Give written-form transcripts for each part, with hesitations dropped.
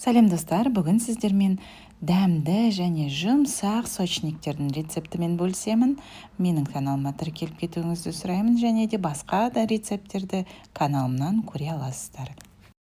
Сәлем достар, бүгін сіздермен дәмді және жұмсақ сочниктердің рецептімен бөлісемін. Менің каналыма тіркеліп кетуіңізді сұраймын, және де басқа да рецепттерді каналымнан көре аласыздар.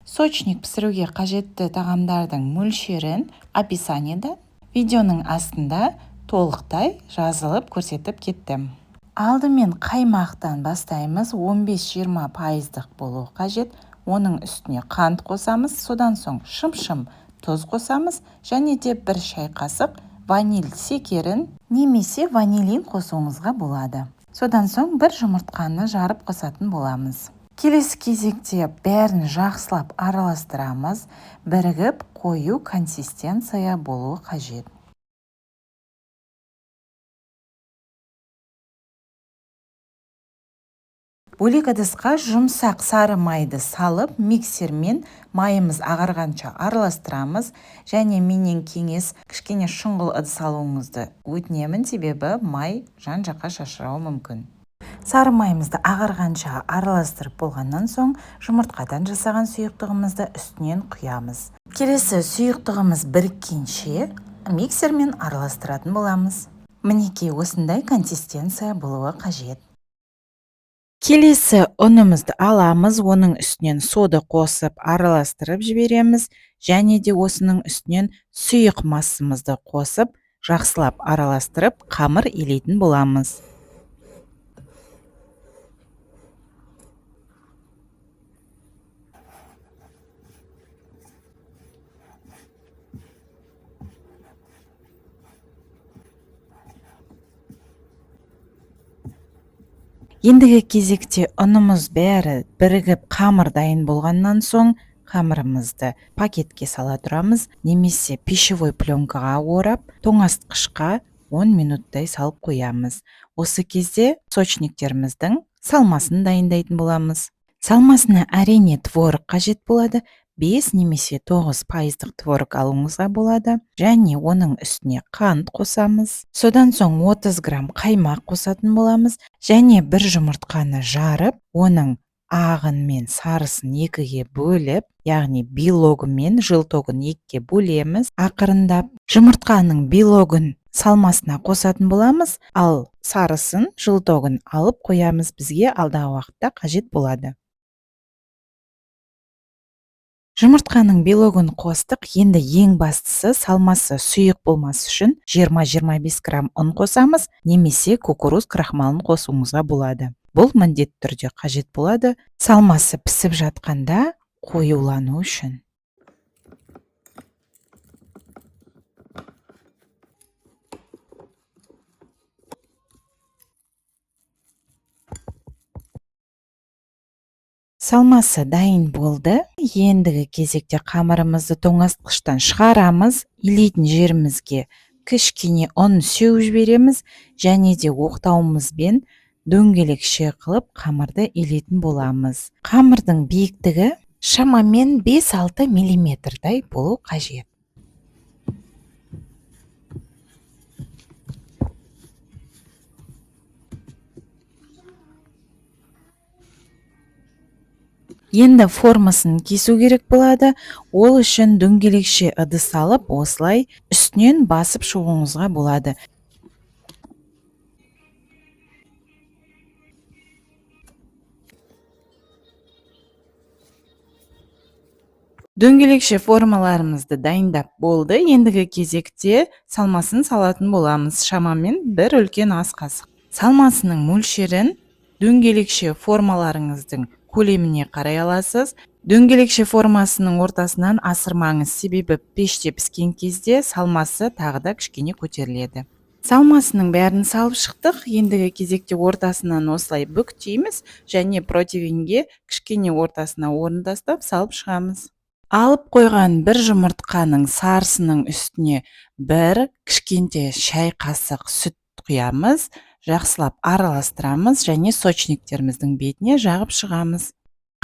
Сочник пісіруге қажетті тағамдардың мөлшерін описаниеда, видеоның астында толықтай жазылып көрсетіп кеттім. Алдымен қаймақтан бастаймыз. 15-20% болуы қажет. Оның үстіне қант қосамыз, содан соң шым-шым тұз қосамыз, және де 1 шай қасық ваниль секерін немесе ванилин қосуыңызға болады. Содан соң 1 жұмыртқаны жарып қосатын боламыз. Келесі кезекте бәрін жақсылап араластырамыз, бірігіп қою консистенция болуы қажет. Бөлек ыдысқа жұмсақ сары майды салып, миксермен майымыз ағарғанша араластырамыз, және менен кеңес кішкене шұңғыл ыдыс алуыңызды өтінемін, себебі май жан-жаққа шашырауы мүмкін. Сары майымызды ағарғанша араластырып болғаннан соң, жұмыртқадан жасаған сұйықтығымызды үстінен құямыз. Келесі сұйықтығымыз біріккенше миксермен араластыратын боламыз. Мінекей осындай консистенция болуы қажет. Келесі ұнымызды аламыз, оның үстінен сода қосып араластырып жібереміз, және де осының үстінен сұйық массамызды қосып, жақсылап араластырып, қамыр илейтін боламыз. Ендігі кезекте ұнымыз бәрі бірігіп қамыр дайын болғаннан соң, қамырымызды пакетке сала тұрамыз, немесе пищевой пленкаға орап, тоңазытқышқа 10 минуттай салып қоямыз. Осы кезде сочниктеріміздің салмасын дайындайтын боламыз. Салмасына әрине творог қажет болады. 5 немесе 9% творог алуыңызға болады, және оның үстіне қант қосамыз. Содан соң 30 грамм қаймақ қосатын боламыз, және 1 жұмыртқаны жарып, оның ағын мен сарысын екіге бөліп, яғни белогы мен желтогын екіге бөлеміз. Ақырындап жұмыртқаның белогын салмасына қосатын боламыз, ал сарысын, желтогын алып қоямыз, бізге алдағы уақытта қажет болады. Жұмыртқаның белогын қостық, енді ең бастысы салмасы сұйық болмас үшін 20-25 грамм ұн қосамыз, немесе кукуруз крахмалын қосуыңызға болады. Бұл міндетті түрде қажет болады, салмасы пісіп жатқанда қоюлану үшін. Салмасы дайын болды. Ендігі кезекте қамырымызды тоңазытқыштан шығарамыз, илейтін жерімізге кішкене ұн сеуіп жібереміз, және де оқтауымызбен дөңгелекше қылып қамырды илейтін боламыз. Қамырдың биіктігі шамамен 5-6 мм болу қажет. Енді формасын кесу керек болады. Ол үшін дөңгелекше ыдыс алып, осылай үстінен басып шығуыңызға болады. Дөңгелекше формаларымызды дайындап болды. Ендігі кезекте салмасын салатын боламыз, шамамен 1 үлкен ас қасық. Салмасының мөлшерін дөңгелекше формаларыңыздың көлеміне қарай аласыз. Дөңгелекше формасының ортасынан асырмаңыз, себебі пеште піскен кезде салмасы тағы да кішкене көтеріледі. Салмасының бәрін салып шықтық. Ендігі кезекте ортасынан осылай бүктейміз, және противеньге кішкене ортасына орын тастап салып шығамыз. Алып қойған 1 жұмыртқаның сарысының үстіне 1 кішкентай шай қасық сүт құямыз, жақсылап араластырамыз, және сочниктеріміздің бетіне жағып шығамыз.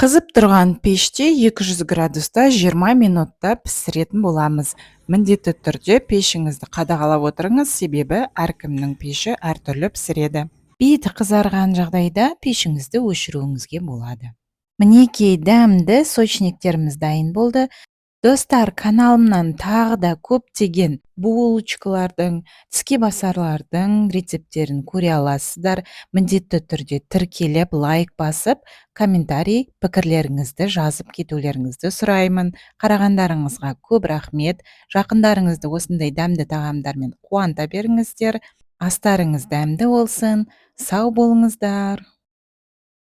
Қызып тұрған пеште 200 градуста 20 минутта пісіретін боламыз. Міндетті түрде пешіңізді қадағалап отырыңыз, себебі әркімнің пеші әртүрлі пісіреді. Беті қызарған жағдайда пешіңізді өшіруіңізге болады. Мінекей дәмді сочниктеріміз дайын болды. Достар, каналымнан тағы да көптеген булочкалардың, тіске басарлардың рецепттерін көре аласыздар. Міндетті түрде тіркеліп, лайк басып, комментарий, пікірлеріңізді жазып кетулеріңізді сұраймын. Қарағандарыңызға көп рахмет. Жақындарыңызды осындай дәмді тағамдармен қуанта беріңіздер. Астарыңыз дәмді болсын. Сау болыңыздар.